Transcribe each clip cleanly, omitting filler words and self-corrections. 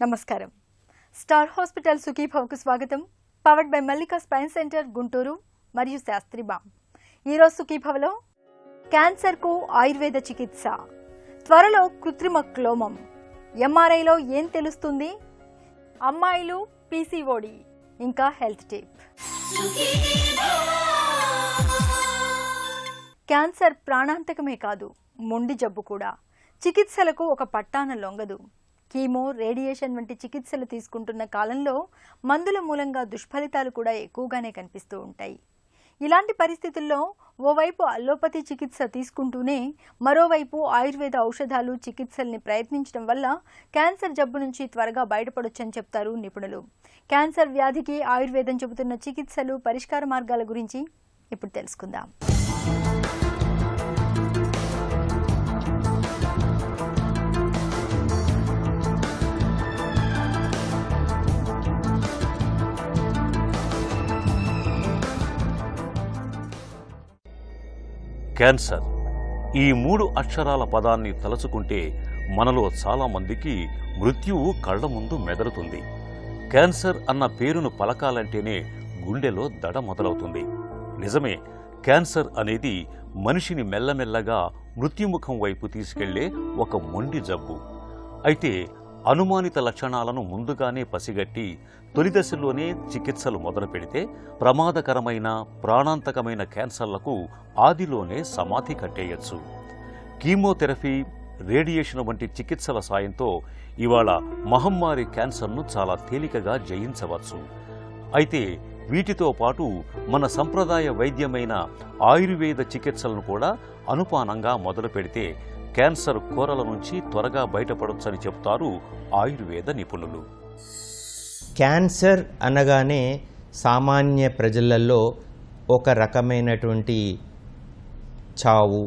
నమస్కారం. Star hospital సుఖీభవకు స్వాగతం. Powered by Mallika spine centre Guntur మరియు శాస్త్రి బామ్. ఈరోజు సుఖీభవలో క్యాన్సర్కు ఆయుర్వేద చికిత్స, త్వరలో కృత్రిమ క్లోమం, ఎంఆర్ఐలో ఏం తెలుస్తుంది, అమ్మాయిలు పీసీఓడి, ఇంకా హెల్త్ టిప్. క్యాన్సర్ ప్రాణాంతకమే కాదు, మొండి జబ్బు కూడా. చికిత్సలకు ఒక పట్టాన లొంగదు. కీమో, రేడియేషన్ వంటి చికిత్సలు తీసుకుంటున్న కాలంలో మందుల మూలంగా దుష్ఫలితాలు కూడా ఎక్కువగానే కనిపిస్తూ ఉంటాయి. ఇలాంటి పరిస్థితుల్లో ఓవైపు అల్లోపతి చికిత్స తీసుకుంటూనే మరోవైపు ఆయుర్వేద ఔషధాలు, చికిత్సల్ని ప్రయత్నించడం వల్ల క్యాన్సర్ జబ్బు నుంచి త్వరగా బయటపడొచ్చని చెప్తారు నిపుణులు. క్యాన్సర్ వ్యాధికి ఆయుర్వేదం చెబుతున్న చికిత్సలు, పరిష్కార మార్గాల గురించి ఇప్పుడు తెలుసుకుందాం. క్యాన్సర్, ఈ 3 అక్షరాల పదాన్ని తలుచుకుంటే మనలో చాలామందికి మృత్యువు కళ్ల ముందు మెదలుతుంది. క్యాన్సర్ అన్న పేరును పలకాలంటేనే గుండెలో దడ మొదలవుతుంది. నిజమే, క్యాన్సర్ అనేది మనిషిని మెల్లమెల్లగా మృత్యుముఖం వైపు తీసుకెళ్లే ఒక మొండి జబ్బు. అయితే అనుమానిత లక్షణాలను ముందుగానే పసిగట్టి తొలి దశలోనే చికిత్సలు మొదలు పెడితే ప్రమాదకరమైన, ప్రాణాంతకమైన క్యాన్సర్లకు ఆదిలోనే సమాధి కట్టేయచ్చు. కీమోథెరపీ, రేడియేషన్ వంటి చికిత్సల సాయంతో ఇవాళ మహమ్మారి క్యాన్సర్ను చాలా తేలికగా జయించవచ్చు. అయితే వీటితో పాటు మన సంప్రదాయ వైద్యమైన ఆయుర్వేద చికిత్సలను కూడా అనుపానంగా మొదలు పెడితే క్యాన్సర్ కోరల నుంచి త్వరగా బయటపడొచ్చని చెప్తారు ఆయుర్వేద నిపుణులు. క్యాన్సర్ అనగానే సామాన్య ప్రజలలో ఒక రకమైనటువంటి చావు,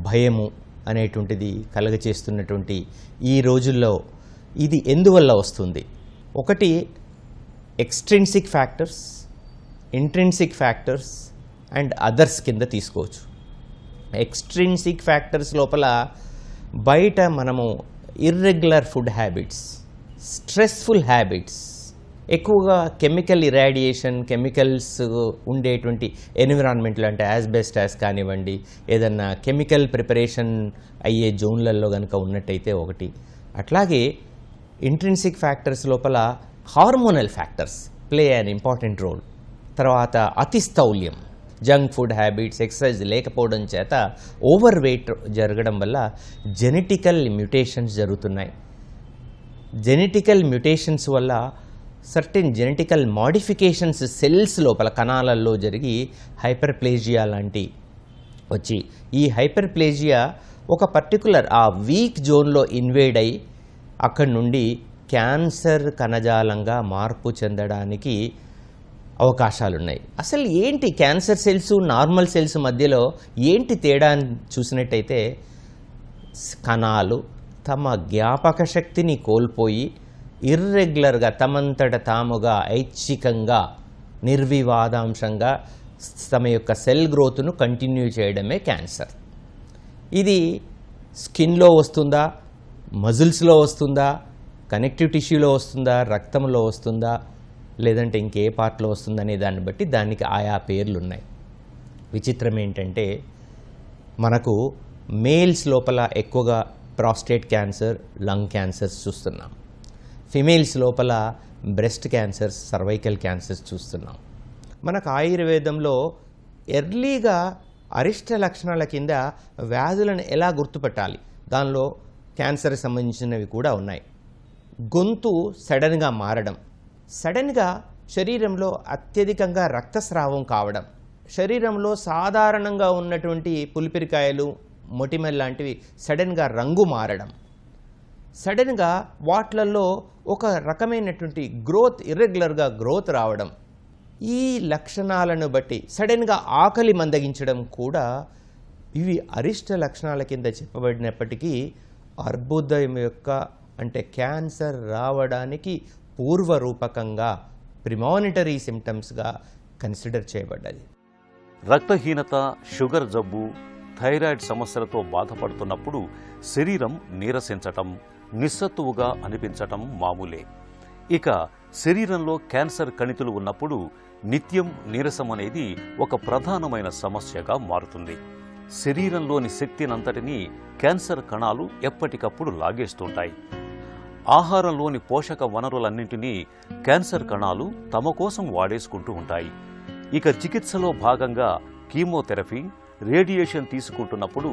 భయము అనేటువంటిది కలగచేస్తున్నటువంటి ఈ రోజుల్లో ఇది ఎందువల్ల వస్తుంది? ఒకటి extrinsic factors, intrinsic factors and others కింద తీసుకోవచ్చు. ఎక్స్ట్రిన్సిక్ ఫ్యాక్టర్స్ లోపల బయట మనము irregular food habits, stressful habits, ఎక్కువగా కెమికల్ ఇరాడియేషన్, కెమికల్స్ ఉండేటువంటి ఎన్విరాన్మెంట్లు, అంటే యాస్బెస్టాస్ కానివ్వండి, ఏదన్నా కెమికల్ ప్రిపరేషన్ అయ్యే జోన్లలో కనుక ఉన్నట్టయితే ఒకటి. అట్లాగే ఇంట్రిన్సిక్ ఫ్యాక్టర్స్ లోపల hormonal factors play an important role. తర్వాత అతిస్థౌల్యం, జంక్ ఫుడ్ హ్యాబిట్స్, ఎక్సర్సైజ్ లేకపోవడం చేత ఓవర్ వెయిట్ జరగడం వల్ల జెనెటికల్ మ్యుటేషన్స్ జరుగుతున్నాయి. జెనెటికల్ మ్యుటేషన్స్ వల్ల సర్టెన్ జెనెటికల్ మాడిఫికేషన్స్ సెల్స్ లోపల, కణాలలో జరిగి హైపర్ప్లేజియా లాంటి వచ్చి, ఈ హైపర్ప్లేజియా ఒక పర్టికులర్ ఆ వీక్ జోన్లో ఇన్వేడ్ అయ్యి అక్కడి నుండి క్యాన్సర్ కణజాలంగా మార్పు చెందడానికి అవకాశాలున్నాయి. అసలు ఏంటి క్యాన్సర్ సెల్స్, నార్మల్ సెల్స్ మధ్యలో ఏంటి తేడా అని చూసినట్టయితే, కణాలు తమ జ్ఞాపక శక్తిని కోల్పోయి ఇర్రెగ్యులర్గా, తమంతట తాముగా, ఐచ్ఛికంగా, నిర్వివాదాంశంగా తమ యొక్క సెల్ గ్రోత్ను కంటిన్యూ చేయడమే క్యాన్సర్. ఇది స్కిన్లో వస్తుందా, మజిల్స్లో వస్తుందా, కనెక్టివ్ టిష్యూలో వస్తుందా, రక్తంలో వస్తుందా, లేదంటే ఇంకే పార్ట్లో వస్తుందనే దాన్ని బట్టి దానికి ఆయా పేర్లు ఉన్నాయి. విచిత్రం ఏంటంటే, మనకు మేల్స్ లోపల ఎక్కువగా ప్రాస్టేట్ క్యాన్సర్, లంగ్ క్యాన్సర్స్ చూస్తున్నాం. ఫిమేల్స్ లోపల బ్రెస్ట్ క్యాన్సర్స్, సర్వైకల్ క్యాన్సర్స్ చూస్తున్నాం. మనకు ఆయుర్వేదంలో ఎర్లీగా అరిష్ట లక్షణాల కింద వ్యాధులను ఎలా గుర్తుపట్టాలి, దానిలో క్యాన్సర్కి సంబంధించినవి కూడా ఉన్నాయి. గొంతు సడన్గా మారడం, సడన్గా శరీరంలో అత్యధికంగా రక్తస్రావం కావడం, శరీరంలో సాధారణంగా ఉన్నటువంటి పులిపిరికాయలు, మొటిమల్ లాంటివి సడన్గా రంగు మారడం, సడన్గా వాట్లలో ఒక రకమైనటువంటి గ్రోత్, ఇర్రెగ్యులర్గా గ్రోత్ రావడం, ఈ లక్షణాలను బట్టి సడన్గా ఆకలి మందగించడం కూడా ఇవి అరిష్ట లక్షణాల కింద చెప్పబడినప్పటికీ అర్బుదం యొక్క, అంటే క్యాన్సర్ రావడానికి పూర్వరూపకంగా, ప్రిమానిటరీ సిమ్టమ్స్గా కన్సిడర్ చేయబడ్డది. రక్తహీనత, షుగర్ జబ్బు, థైరాయిడ్ సమస్యలతో బాధపడుతున్నప్పుడు శరీరం నీరసించటం, నిస్సత్తువుగా అనిపించటం మామూలే. ఇక శరీరంలో క్యాన్సర్ కణితులు ఉన్నప్పుడు నిత్యం నీరసం అనేది ఒక ప్రధానమైన సమస్యగా మారుతుంది. శరీరంలోని శక్తినంతటినీ క్యాన్సర్ కణాలు ఎప్పటికప్పుడు లాగేస్తుంటాయి. ఆహారంలోని పోషక వనరులన్నింటినీ క్యాన్సర్ కణాలు తమ కోసం వాడేసుకుంటూ ఉంటాయి. ఇక చికిత్సలో భాగంగా కీమోథెరపీ, రేడియేషన్ తీసుకుంటున్నప్పుడు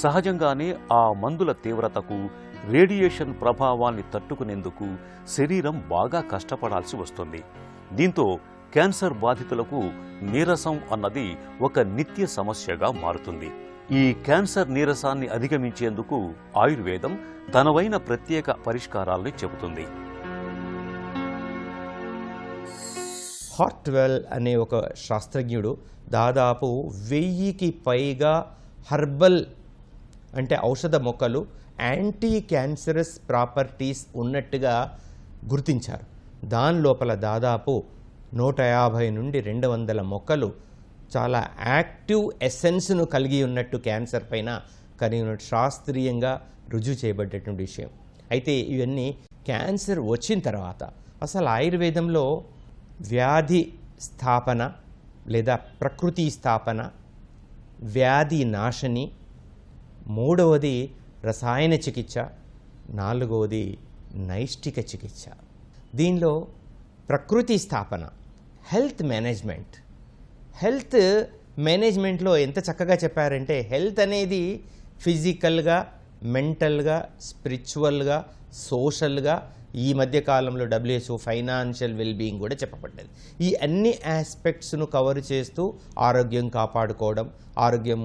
సహజంగానే ఆ మందుల తీవ్రతకు, రేడియేషన్ ప్రభావాన్ని తట్టుకునేందుకు శరీరం బాగా కష్టపడాల్సి వస్తుంది. దీంతో క్యాన్సర్ బాధితులకు నీరసం అన్నది ఒక నిత్య సమస్యగా మారుతుంది. ఈ క్యాన్సర్ నీరసాన్ని అధిగమించేందుకు ఆయుర్వేదం తనవైన ప్రత్యేక పరిష్కారాల్ని చెబుతుంది. హార్ట్వెల్ అనే ఒక శాస్త్రజ్ఞుడు దాదాపు 1000కి పైగా హర్బల్ అంటే ఔషధ మొక్కలు యాంటీ క్యాన్సరస్ ప్రాపర్టీస్ ఉన్నట్టుగా గుర్తించారు. దాని లోపల దాదాపు 150 నుండి 200 మొక్కలు చాలా యాక్టివ్ ఎసెన్స్ను కలిగి ఉన్నట్టు క్యాన్సర్ పైన కలిగి ఉన్నట్టు శాస్త్రీయంగా రుజువు చేయబడ్డటువంటి విషయం. అయితే ఇవన్నీ క్యాన్సర్ వచ్చిన తర్వాత అసలు ఆయుర్వేదంలో వ్యాధి స్థాపన లేదా ప్రకృతి స్థాపన, వ్యాధి నాశని, మూడవది రసాయన చికిత్స, నాలుగవది నైష్టిక చికిత్స. దీనిలో ప్రకృతి స్థాపన, హెల్త్ మేనేజ్మెంట్లో ఎంత చక్కగా చెప్పారంటే హెల్త్ అనేది ఫిజికల్గా, మెంటల్గా, స్పిరిచువల్గా, సోషల్గా, ఈ మధ్య కాలంలో WHO ఫైనాన్షియల్ వెల్బీయింగ్ కూడా చెప్పబడ్డది. ఈ అన్ని ఆస్పెక్ట్స్ను కవర్ చేస్తూ ఆరోగ్యం కాపాడుకోవడం, ఆరోగ్యం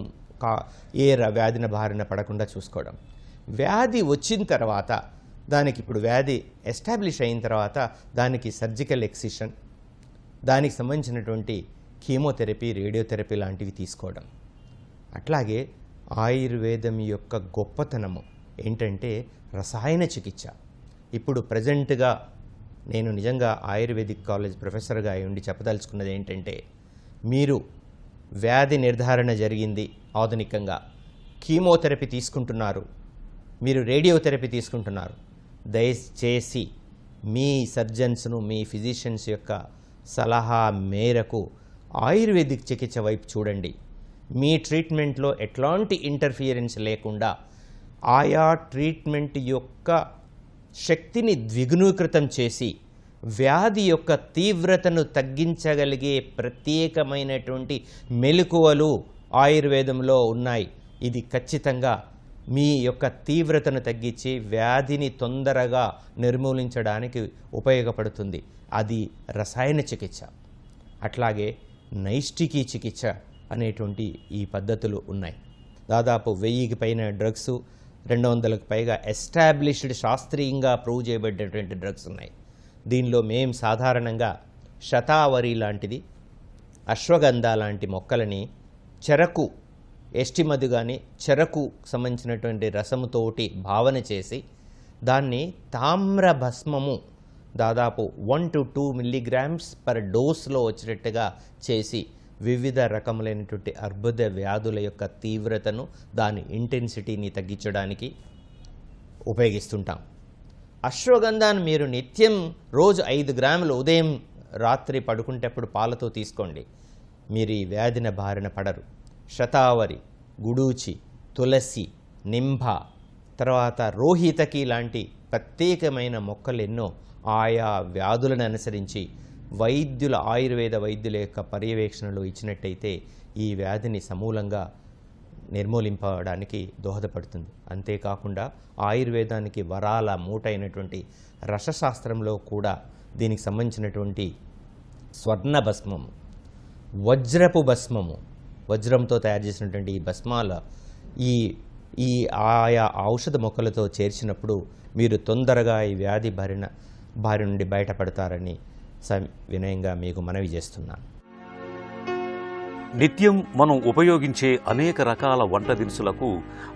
ఏ వ్యాధిన బారిన పడకుండా చూసుకోవడం. వ్యాధి వచ్చిన తర్వాత దానికి ఇప్పుడు వ్యాధి ఎస్టాబ్లిష్ అయిన తర్వాత దానికి సర్జికల్ ఎక్సిషన్, దానికి సంబంధించినటువంటి కీమోథెరపీ, రేడియోథెరపీ లాంటివి తీసుకోవడం. అట్లాగే ఆయుర్వేదం యొక్క గొప్పతనము ఏంటంటే రసాయన చికిత్స. ఇప్పుడు ప్రజెంట్గా నేను నిజంగా ఆయుర్వేదిక్ కాలేజ్ ప్రొఫెసర్గా ఉండి చెప్పదలుచుకున్నది ఏంటంటే, మీరు వ్యాధి నిర్ధారణ జరిగింది ఆధునికంగా, కీమోథెరపీ తీసుకుంటున్నారు, మీరు రేడియోథెరపీ తీసుకుంటున్నారు, దయచేసి మీ సర్జన్స్ను, మీ ఫిజిషియన్స్ యొక్క సలహా మేరకు ఆయుర్వేదిక్ చికిత్స వైపు చూడండి. మీ ట్రీట్మెంట్లో ఎట్లాంటి ఇంటర్ఫియరెన్స్ లేకుండా ఆయా ట్రీట్మెంట్ యొక్క శక్తిని ద్విగుణీకృతం చేసి వ్యాధి యొక్క తీవ్రతను తగ్గించగలిగే ప్రత్యేకమైనటువంటి మెలకువలు ఆయుర్వేదంలో ఉన్నాయి. ఇది ఖచ్చితంగా మీ యొక్క తీవ్రతను తగ్గించి వ్యాధిని తొందరగా నిర్మూలించడానికి ఉపయోగపడుతుంది. అది రసాయన చికిత్స. అట్లాగే నైష్టికీ చికిత్స అనేటువంటి ఈ పద్ధతులు ఉన్నాయి. దాదాపు 1000కి పైన డ్రగ్స్, 200కు పైగా ఎస్టాబ్లిష్డ్ శాస్త్రీయంగా ప్రూవ్ చేయబడ్డటువంటి డ్రగ్స్ ఉన్నాయి. దీనిలో మేము సాధారణంగా శతావరి లాంటిది, అశ్వగంధ లాంటి మొక్కలని చెరకు, ఎస్టిమది కానీ చెరకు సంబంధించినటువంటి రసముతోటి భావన చేసి దాన్ని తామ్ర భస్మము దాదాపు 1 to 2 milligrams per డోస్లో వచ్చేటట్టుగా చేసి వివిధ రకములైనటువంటి అర్బుద వ్యాధుల యొక్క తీవ్రతను, దాని ఇంటెన్సిటీని తగ్గించడానికి ఉపయోగిస్తుంటాం. అశ్వగంధాన్ని మీరు నిత్యం రోజు 5 గ్రాములు ఉదయం రాత్రి పడుకుంటేప్పుడు పాలతో తీసుకోండి, మీరు ఈ వ్యాధిన బారిన పడరు. శతావరి, గుడూచి, తులసి, నింభ, తర్వాత రోహితకి లాంటి ప్రత్యేకమైన మొక్కలు ఎన్నో ఆయా వ్యాధులను అనుసరించి వైద్యుల, ఆయుర్వేద వైద్యుల యొక్క పర్యవేక్షణలు ఇచ్చినట్టయితే ఈ వ్యాధిని సమూలంగా నిర్మూలింపడానికి దోహదపడుతుంది. అంతేకాకుండా ఆయుర్వేదానికి వరాల మూట అయినటువంటి రసశాస్త్రంలో కూడా దీనికి సంబంధించినటువంటి స్వర్ణ భస్మము, వజ్రపు భస్మము, వజ్రంతో తయారు చేసినటువంటి ఈ భస్మాల ఈ ఆయా ఔషధ మొక్కలతో చేర్చినప్పుడు మీరు తొందరగా ఈ వ్యాధి బారి నుండి బయటపడతారని వినయంగా మీకు మనవి చేస్తున్నాను. నిత్యం మనం ఉపయోగించే అనేక రకాల వంట దినుసులకు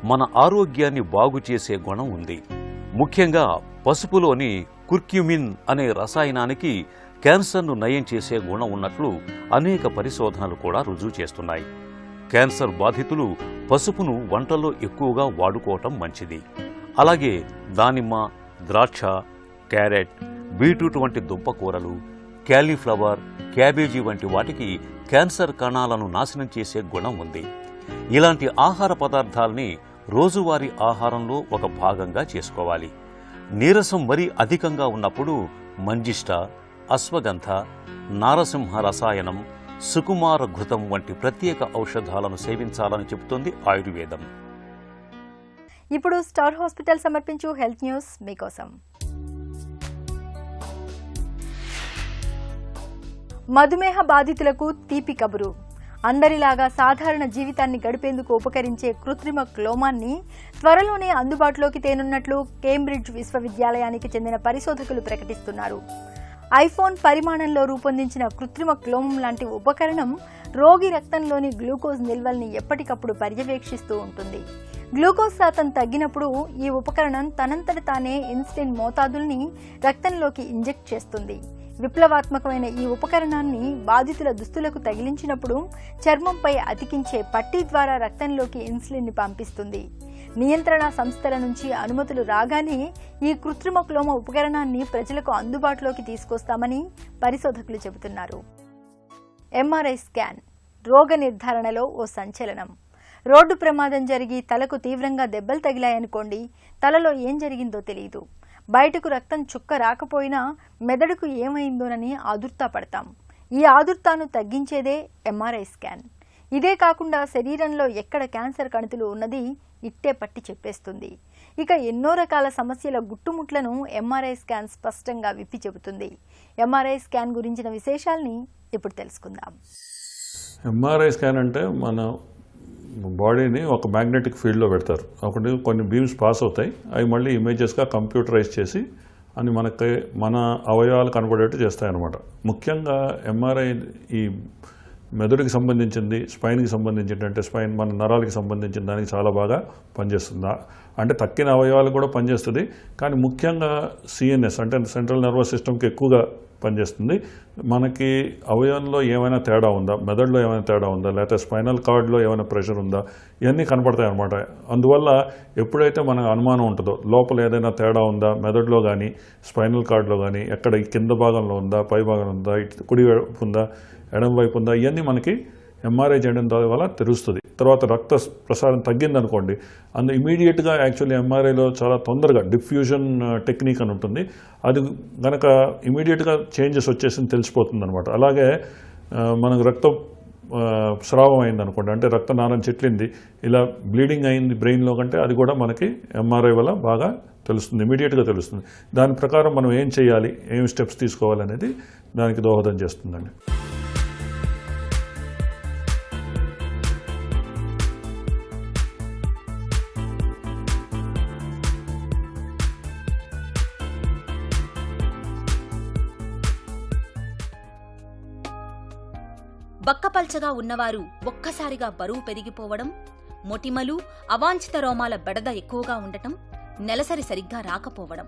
మన ఆరోగ్యాన్ని బాగు చేసే గుణం ఉంది. ముఖ్యంగా పసుపులోని కుర్క్యుమిన్ అనే రసాయనానికి క్యాన్సర్ను నయం చేసే గుణం ఉన్నట్లు అనేక పరిశోధనలు కూడా రుజువు చేస్తున్నాయి. క్యాన్సర్ బాధితులు పసుపును వంటల్లో ఎక్కువగా వాడుకోవటం మంచిది. అలాగే దానిమ్మ, ద్రాక్ష, క్యారెట్, బీట్రూట్ వంటి దుంపకూరలు, క్యాలీఫ్లవర్, క్యాబేజీ వంటి వాటికి క్యాన్సర్ కణాలను నాశనం చేసే గుణం ఉంది. ఇలాంటి ఆహార పదార్థాలని రోజువారీ ఆహారంలో ఒక భాగంగా చేసుకోవాలి. నీరసం మరీ అధికంగా ఉన్నప్పుడు మంజిష్ట, అశ్వగంధ, నారసింహ రసాయనం, సుకుమార ఘృతం వంటి ప్రత్యేక ఔషధాలను సేవించాలని చెబుతోంది ఆయుర్వేదం. ఇప్పుడు స్టార్ హాస్పిటల్ సమర్పించు హెల్త్ న్యూస్ మీకోసం. మధుమేహ బాధితులకు తీపి కబురు. అందరిలాగా సాధారణ జీవితాన్ని గడిపేందుకు ఉపకరించే కృత్రిమ క్లోమాన్ని త్వరలోనే అందుబాటులోకి తేనున్నట్లు కేంబ్రిడ్జ్ విశ్వవిద్యాలయానికి చెందిన పరిశోధకులు ప్రకటిస్తున్నారు. ఐఫోన్ పరిమాణంలో రూపొందించిన కృత్రిమ క్లోమం లాంటి ఉపకరణం రోగి రక్తంలోని గ్లూకోజ్ నిల్వల్ని ఎప్పటికప్పుడు పర్యవేక్షిస్తూ ఉంటుంది. గ్లూకోజ్ శాతం తగ్గినప్పుడు ఈ ఉపకరణం తనంతట తానే ఇన్సులిన్ మోతాదుల్ని రక్తంలోకి ఇంజెక్ట్ చేస్తుంది. విప్లవాత్మకమైన ఈ ఉపకరణాన్ని బాధితుల దుస్తులకు తగిలించినప్పుడు చర్మంపై అతికించే పట్టీ ద్వారా రక్తంలోకి ఇన్సులిన్ ని పంపిస్తుంది. నియంత్రణ సంస్థల నుంచి అనుమతులు రాగానే ఈ కృత్రిమ క్లోమ ఉపకరణాన్ని ప్రజలకు అందుబాటులోకి తీసుకొస్తామని పరిశోధకులు చెబుతున్నారు. ఎంఆర్ఐ స్కాన్ రోగ నిర్ధారణలో ఓ సంచలనం. రోడ్డు ప్రమాదం జరిగి తలకు తీవ్రంగా దెబ్బలు తగిలాయనుకోండి, తలలో ఏం జరిగిందో తెలియదు. బయటకు రక్తం చుక్క రాకపోయినా మెదడుకు ఏమైందోనని ఆదుర్తా పడతాం. ఈ ఆదుర్తాను తగ్గించేదే ఎంఆర్ఐ స్కాన్. ఇదే కాకుండా శరీరంలో ఎక్కడ క్యాన్సర్ కణితులు ఉన్నది ఇట్టే పట్టి చెప్పేస్తుంది. ఇక ఎన్నో రకాల సమస్యల గుట్టుముట్లను ఎంఆర్ఐ స్కాన్ స్పష్టంగా విప్పి చెబుతుంది. ఎంఆర్ఐ స్కాన్ గురించిన విశేషాల్ని ఇప్పుడు తెలుసుకుందాం. ఎంఆర్ఐ స్కాన్ అంటే మన బాడీని ఒక మ్యాగ్నెటిక్ ఫీల్డ్లో పెడతారు. ఒకటి కొన్ని బీమ్స్ పాస్ అవుతాయి, అవి మళ్ళీ ఇమేజెస్గా కంప్యూటరైజ్ చేసి అని మన అవయవాలు కనబడేట్టు చేస్తాయన్నమాట. ముఖ్యంగా ఎంఆర్ఐ ఈ మెదడుకి సంబంధించింది, స్పైన్కి సంబంధించింది, అంటే స్పైన్ మన నరాలకి సంబంధించిన దానికి చాలా బాగా పనిచేస్తుంది. అంటే తక్కిన అవయవాలు కూడా పనిచేస్తుంది, కానీ ముఖ్యంగా సిఎన్ఎస్ అంటే సెంట్రల్ నర్వస్ సిస్టమ్కి ఎక్కువగా పనిచేస్తుంది. మనకి అవయవంలో ఏమైనా తేడా ఉందా, మెదడులో ఏమైనా తేడా ఉందా, లేకపోతే స్పైనల్ కార్డ్లో ఏమైనా ప్రెషర్ ఉందా, ఇవన్నీ కనపడతాయి అన్నమాట. అందువల్ల ఎప్పుడైతే మనకు అనుమానం ఉంటుందో లోపల ఏదైనా తేడా ఉందా మెదడులో కానీ స్పైనల్ కార్డ్లో కానీ, ఎక్కడ కింద భాగంలో ఉందా, పై భాగంలో ఉందా, కుడి వైపు ఉందా, ఎడమ వైపు ఉందా, ఇవన్నీ మనకి ఎంఆర్ఐ చేయడం వల్ల తెలుస్తుంది. తర్వాత రక్త ప్రసారం తగ్గిందనుకోండి, ఇమీడియట్గా యాక్చువల్లీ ఎంఆర్ఐలో చాలా తొందరగా డిఫ్యూజన్ టెక్నిక్ అని ఉంటుంది, అది కనుక ఇమీడియట్గా చేంజెస్ వచ్చేసింది తెలిసిపోతుంది అనమాట. అలాగే మనకు రక్త స్రావం అయింది అనుకోండి, అంటే రక్తనాళం చెట్లింది, ఇలా బ్లీడింగ్ అయింది బ్రెయిన్లో కంటే, అది కూడా మనకి ఎంఆర్ఐ వల్ల బాగా తెలుస్తుంది, ఇమీడియట్గా తెలుస్తుంది. దాని ప్రకారం మనం ఏం చేయాలి, ఏం స్టెప్స్ తీసుకోవాలి అనేది దానికి దోహదం చేస్తుందండి. బక్కపల్చగా ఉన్నవారు ఒక్కసారిగా బరువు పెరిగిపోవడం, మొటిమలు, అవాంఛిత రోమాల బెడద ఎక్కువగా ఉండటం, నెలసరి సరిగ్గా రాకపోవడం.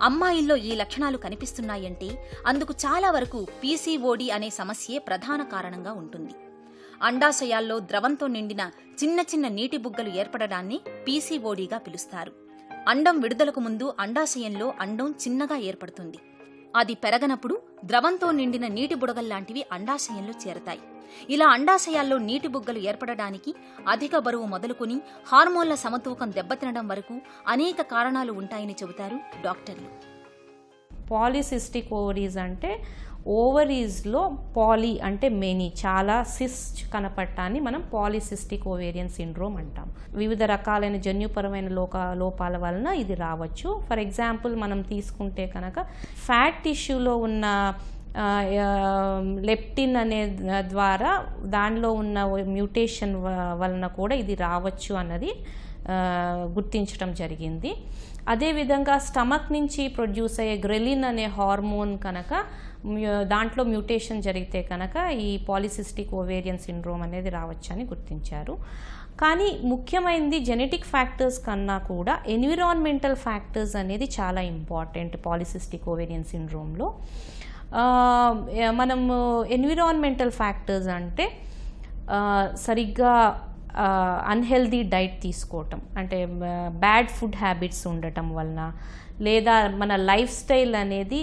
అమ్మాయిల్లో ఈ లక్షణాలు కనిపిస్తున్నాయంటే అందుకు చాలా వరకు పీసీఓడీ అనే సమస్యే ప్రధాన కారణంగా ఉంటుంది. అండాశయాల్లో ద్రవంతో నిండిన చిన్న చిన్న నీటి బుగ్గలు ఏర్పడడాన్ని పీసీఓడీగా పిలుస్తారు. అండం విడుదలకు ముందు అండాశయంలో అండం చిన్నగా ఏర్పడుతుంది. అది పెరగనప్పుడు ద్రవంతో నిండిన నీటి బుడగల్లాంటివి అండాశయంలో చేరతాయి. ఇలా అండాశయాల్లో నీటి బుగ్గలు ఏర్పడడానికి అధిక బరువు మొదలుకొని హార్మోన్ల సమతూకం దెబ్బతినడం వరకు అనేక కారణాలు ఉంటాయని చెబుతారు డాక్టర్లు. పాలిసిస్టిక్ ఓవరీస్ అంటే ఓవరీస్లో పాలీ అంటే మెనీ, చాలా సిస్ట్ కనపడటాన్ని మనం పాలిసిస్టిక్ ఓవేరియన్ సిండ్రోమ్ అంటాం. వివిధ రకాలైన జన్యుపరమైన లోపాల వలన ఇది రావచ్చు. ఫర్ ఎగ్జాంపుల్ మనం తీసుకుంటే కనుక ఫ్యాట్ టిష్యూలో ఉన్న లెప్టిన్ అనే ద్వారా దానిలో ఉన్న మ్యూటేషన్ వలన కూడా ఇది రావచ్చు అన్నది గుర్తించడం జరిగింది. అదేవిధంగా స్టమక్ నుంచి ప్రొడ్యూస్ అయ్యే గ్రెలిన్ అనే హార్మోన్ కనుక దాంట్లో మ్యూటేషన్ జరిగితే కనుక ఈ పాలిసిస్టిక్ ఓవేరియన్ సిండ్రోమ్ అనేది రావచ్చు అని గుర్తించారు. కానీ ముఖ్యమైనది జెనెటిక్ ఫ్యాక్టర్స్ కన్నా కూడా ఎన్విరాన్మెంటల్ ఫ్యాక్టర్స్ అనేది చాలా ఇంపార్టెంట్ పాలిసిస్టిక్ ఓవేరియన్ సిండ్రోమ్లో. మనము ఎన్విరాన్మెంటల్ ఫ్యాక్టర్స్ అంటే సరిగ్గా అన్హెల్దీ డైట్ తీసుకోవటం, అంటే బ్యాడ్ ఫుడ్ హ్యాబిట్స్ ఉండటం వలన, లేదా మన లైఫ్ స్టైల్ అనేది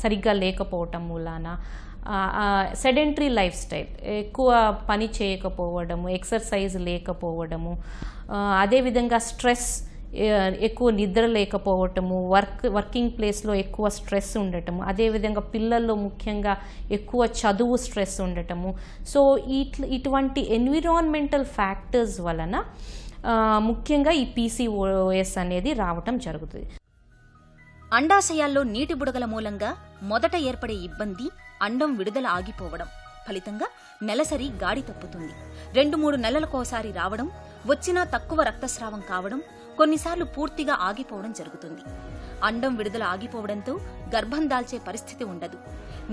సరిగ్గా లేకపోవటం మూలాన, సెడెంటరీ లైఫ్ స్టైల్, ఎక్కువ పని చేయకపోవడము, ఎక్సర్సైజ్ లేకపోవడము, అదేవిధంగా స్ట్రెస్, ఎక్కువ నిద్ర లేకపోవటము, వర్కింగ్ ప్లేస్లో ఎక్కువ స్ట్రెస్ ఉండటము, అదేవిధంగా పిల్లల్లో ముఖ్యంగా ఎక్కువ చదువు స్ట్రెస్ ఉండటము. సో ఇటువంటి ఎన్విరాన్మెంటల్ ఫ్యాక్టర్స్ వలన ముఖ్యంగా ఈ PCOS అనేది రావటం జరుగుతుంది. అండాశయాల్లో నీటి బుడగల మూలంగా మొదట ఏర్పడే ఇబ్బంది అండం విడుదల ఆగిపోవడం. ఫలితంగా నెలసరి గాడి తప్పుతుంది. 2-3 నెలలకోసారి రావడం, వచ్చినా తక్కువ రక్తస్రావం కావడం, కొన్నిసార్లు పూర్తిగా ఆగిపోవడం జరుగుతుంది. అండం విడుదల ఆగిపోవడంతో గర్భం దాల్చే పరిస్థితి ఉండదు.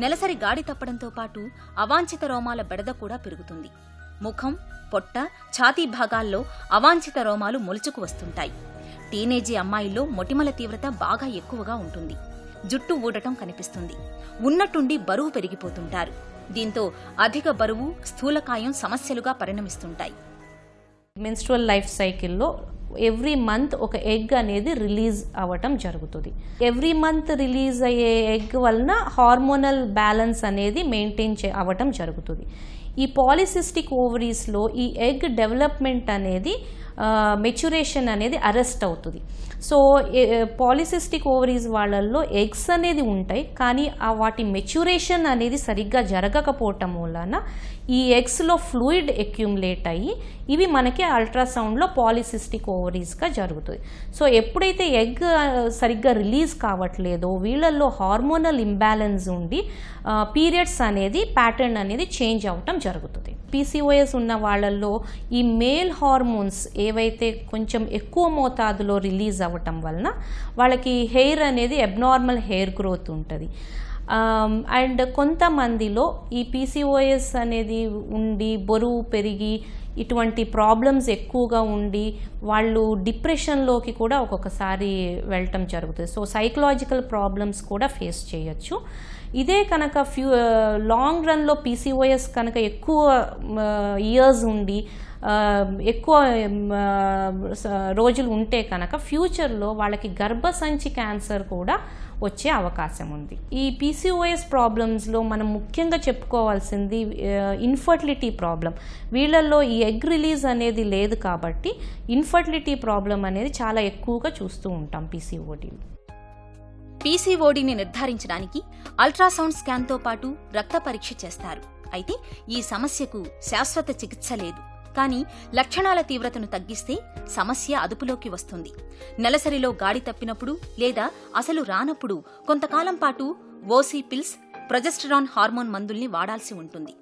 నెలసరి గాడి తప్పడంతో పాటు అవాంఛిత రోమాల బెడద కూడా పెరుగుతుంది. ముఖం, పొట్ట, ఛాతీ భాగాల్లో అవాంఛిత రోమాలు మొలుచుకు వస్తుంటాయి. టీనేజీ అమ్మాయిల్లో మొటిమల తీవ్రత బాగా ఎక్కువగా ఉంటుంది. జుట్టు ఊడటం కనిపిస్తుంది. ఉన్నట్టుండి బరువు పెరిగిపోతుంటారు. దీంతో అధిక బరువు, స్థూలకాయం సమస్యలుగా పరిణమిస్తుంటాయి. మెన్స్ట్రువల్ లైఫ్ సైకిల్లో ఎవ్రీ మంత్ ఒక ఎగ్ అనేది రిలీజ్ అవ్వటం జరుగుతుంది. ఎవ్రీ మంత్ రిలీజ్ అయ్యే ఎగ్ వలన హార్మోనల్ బ్యాలెన్స్ అనేది మెయింటైన్ అవ్వటం జరుగుతుంది. ఈ పాలిసిస్టిక్ ఓవరీస్లో ఈ ఎగ్ డెవలప్మెంట్ అనేది మెచ్యురేషన్ అనేది అరెస్ట్ అవుతుంది. సో పాలిసిస్టిక్ ఓవరీస్ వాళ్ళల్లో ఎగ్స్ అనేది ఉంటాయి, కానీ వాటి మెచ్యురేషన్ అనేది సరిగ్గా జరగకపోవటం వలన ఈ ఎగ్స్లో ఫ్లూయిడ్ అక్యుములేట్ అయ్యి ఇవి మనకి అల్ట్రాసౌండ్లో పాలిసిస్టిక్ ఓవరీస్గా జరుగుతుంది. సో ఎప్పుడైతే ఎగ్ సరిగ్గా రిలీజ్ కావట్లేదో వీళ్ళల్లో హార్మోనల్ ఇంబ్యాలెన్స్ ఉండి పీరియడ్స్ అనేది ప్యాటర్న్ అనేది చేంజ్ అవ్వటం జరుగుతుంది. PCOS ఉన్న వాళ్ళల్లో ఈ మేల్ హార్మోన్స్ ఏవైతే కొంచెం ఎక్కువ మోతాదులో రిలీజ్ అవ్వటం వలన వాళ్ళకి హెయిర్ అనేది అబ్నార్మల్ హెయిర్ గ్రోత్ ఉంటుంది. అండ్ కొంతమందిలో ఈ PCOS అనేది ఉండి బరువు పెరిగి ఇటువంటి ప్రాబ్లమ్స్ ఎక్కువగా ఉండి వాళ్ళు డిప్రెషన్లోకి కూడా ఒక్కొక్కసారి వెళ్ళటం జరుగుతుంది. సో సైకలాజికల్ ప్రాబ్లమ్స్ కూడా ఫేస్ చేయొచ్చు. ఇదే కనుక లాంగ్ రన్లో PCOS కనుక ఎక్కువ ఇయర్స్ ఉండి ఎక్కువ రోజులు ఉంటే కనుక ఫ్యూచర్లో వాళ్ళకి గర్భసంచి క్యాన్సర్ కూడా వచ్చే అవకాశం ఉంది. ఈ PCOS ప్రాబ్లమ్స్లో మనం ముఖ్యంగా చెప్పుకోవాల్సింది ఇన్ఫర్టిలిటీ ప్రాబ్లం. వీళ్ళల్లో ఈ ఎగ్ రిలీజ్ అనేది లేదు కాబట్టి ఇన్ఫర్టిలిటీ ప్రాబ్లం అనేది చాలా ఎక్కువగా చూస్తూ ఉంటాం PCODలో. PCODని నిర్ధారించడానికి అల్ట్రాసౌండ్ స్కాన్తో పాటు రక్త పరీక్ష చేస్తారు. అయితే ఈ సమస్యకు శాశ్వత చికిత్స లేదు. కానీ లక్షణాల తీవ్రతను తగ్గిస్తే సమస్య అదుపులోకి వస్తుంది. నెలసరిలో గాడి తప్పినప్పుడు లేదా అసలు రానప్పుడు కొంతకాలం పాటు ఓసీ పిల్స్, ప్రొజెస్టరాన్ హార్మోన్ మందుల్ని వాడాల్సి ఉంటుంది.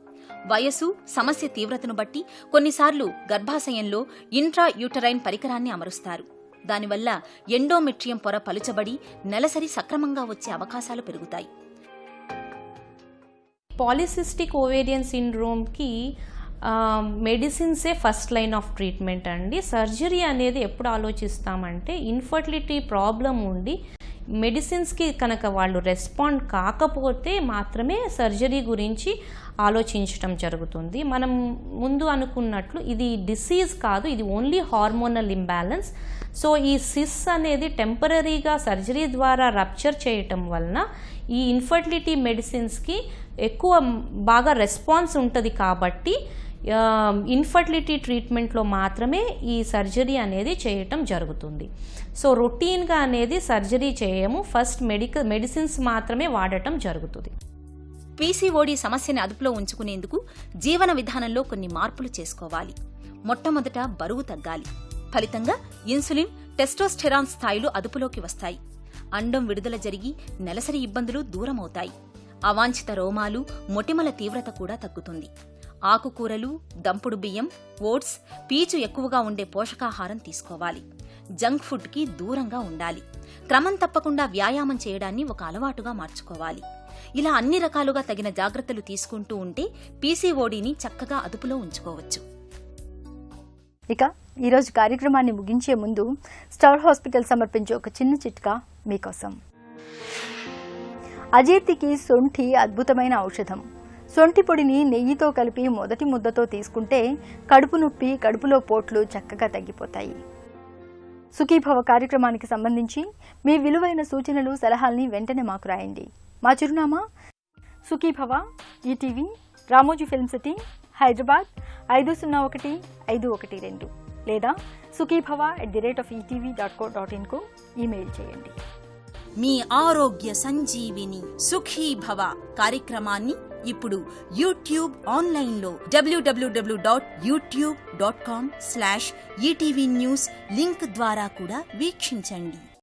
వయసు, సమస్య తీవ్రతను బట్టి కొన్నిసార్లు గర్భాశయంలో ఇంట్రా యూటరైన్ పరికరాన్ని అమరుస్తారు. దానివల్ల ఎండోమెట్రియం పొర పలుచబడి నెలసరి సక్రమంగా వచ్చే అవకాశాలు పెరుగుతాయి. పాలిసిస్టిక్ ఓవేరియన్ సిండ్రోమ్కి మెడిసిన్సే ఫస్ట్ లైన్ ఆఫ్ ట్రీట్మెంట్ అండి. సర్జరీ అనేది ఎప్పుడు ఆలోచిస్తామంటే ఇన్ఫర్టిలిటీ ప్రాబ్లం ఉండి మెడిసిన్స్కి కనుక వాళ్ళు రెస్పాండ్ కాకపోతే మాత్రమే సర్జరీ గురించి ఆలోచించడం జరుగుతుంది. మనం ముందు అనుకున్నట్లు ఇది డిసీజ్ కాదు, ఇది ఓన్లీ హార్మోనల్ ఇంబ్యాలెన్స్. సో ఈ సిస్ అనేది టెంపరీగా సర్జరీ ద్వారా రప్చర్ చేయటం వలన ఈ ఇన్ఫర్టిలిటీ మెడిసిన్స్కి ఎక్కువ బాగా రెస్పాన్స్ ఉంటుంది కాబట్టి ఇన్ఫర్టిలిటీ ట్రీట్మెంట్లో మాత్రమే ఈ సర్జరీ అనేది చేయటం జరుగుతుంది. సో రొటీన్గా అనేది సర్జరీ చేయము, ఫస్ట్ మెడిసిన్స్ మాత్రమే వాడటం జరుగుతుంది. PCOD సమస్యని అదుపులో ఉంచుకునేందుకు జీవన విధానంలో కొన్ని మార్పులు చేసుకోవాలి. మొట్టమొదట బరువు తగ్గాలి. ఫలితంగా ఇన్సులిన్, టెస్టోస్టెరాన్ స్థాయిలు అదుపులోకి వస్తాయి. అండం విడుదల జరిగి నెలసరి ఇబ్బందులు దూరమవుతాయి. అవాంఛిత రోమాలు, మొటిమల తీవ్రత కూడా తగ్గుతుంది. ఆకుకూరలు, దంపుడు బియ్యం, ఓట్స్, పీచు ఎక్కువగా ఉండే పోషకాహారం తీసుకోవాలి. జంక్ ఫుడ్కి దూరంగా ఉండాలి. క్రమం తప్పకుండా వ్యాయామం చేయడాన్ని ఒక అలవాటుగా మార్చుకోవాలి. ఇలా అన్ని రకాలుగా తగిన జాగ్రత్తలు తీసుకుంటూ ఉంటే PCODని చక్కగా అదుపులో ఉంచుకోవచ్చు. ఇక ఈరోజు కార్యక్రమాన్ని ముగించే ముందు స్టార్ హాస్పిటల్ సమర్పించే ఒక చిన్న చిట్కా మీకోసం. అజీర్తికి శొంఠి అద్భుతమైన ఔషధం. సొంటి పొడిని నెయ్యితో కలిపి మొదటి ముద్దతో తీసుకుంటే కడుపు నొప్పి, కడుపులో పోట్లు చక్కగా తగ్గిపోతాయి. సుఖీభవ కార్యక్రమానికి సంబంధించి మీ విలువైన సూచనలు, సలహాల్ని వెంటనే మాకు రాయండి. మా చిరునామా Sukhibhava, ETV, Ramoji film city, Hyderabad 501512 లేదా sukhibhava@etv.co.in కు ఈమెయిల్ చేయండి. మీ ఆరోగ్య సంజీవిని సుఖీభవ కార్యక్రమాన్ని ఇప్పుడు యూట్యూబ్ ఆన్లైన్లో www.youtube.com/etv news లింక్ ద్వారా కూడా వీక్షించండి.